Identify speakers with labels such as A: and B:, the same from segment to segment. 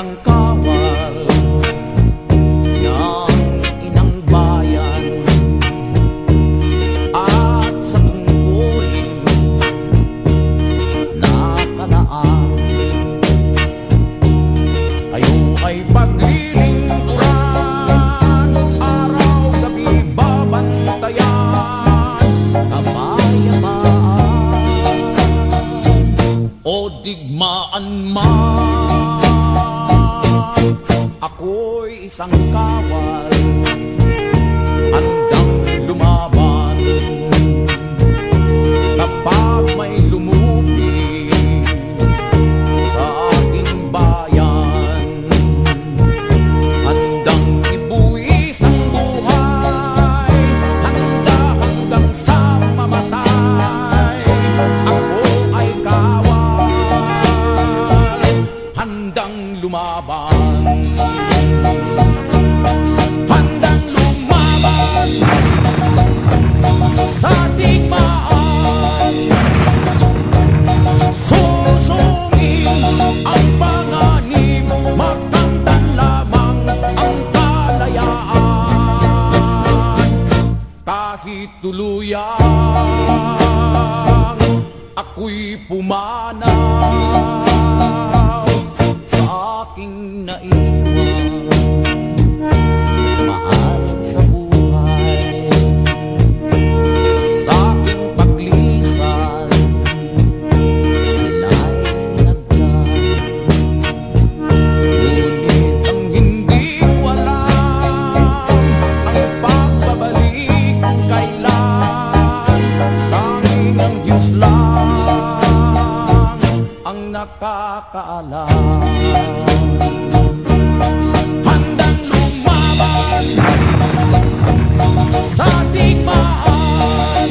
A: isang kawal ng inang bayan at sa tungkulin na kanaan. Kayo ay paglilingkuran, araw-gabi babantayan, kapayapaan o digmaan man. Ako'y isang kawal, handang lumaban kapag may lumupi sa aking bayan. Handang ibuwis ang buhay, handa hanggang sa mamatay. Ako ay kawal, handang lumaban. Handang lumaban sa digmaan, susungin ang panganib, magkamtan lamang ang kalayaan. Kahit tuluyan ako'y pumanaw sa aking naiwan, mahal sa buhay. Sa aking paglisan, sila'y nagdaan. Ngunit ang hindi ko alam, ang pagbabalik kung kailan. Tanging ang Diyos lang ang nakakaalam. Handang lumaban sa digmaan,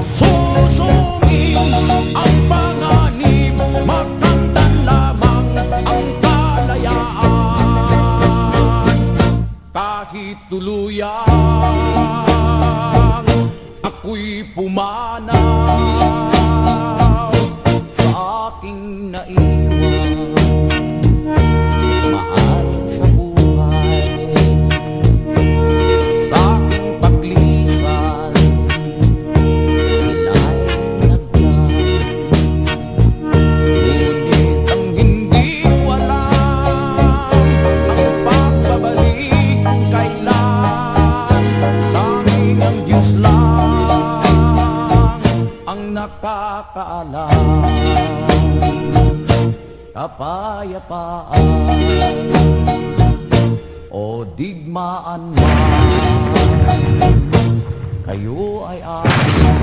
A: susungin ang panganib, magkamtan lamang ang kalayaan. Kahit tuluyan ako'y pumanaw sa aking naiwan, mahal sa buhay. Sa aking paglisan, sila'y nagdaan. Ngunit ang hindi ko alam, ang pagbabalik kung kailan. Tanging ang Diyos lang ang nakakaalam. Kapayapaan o digmaan man, kayo ay aking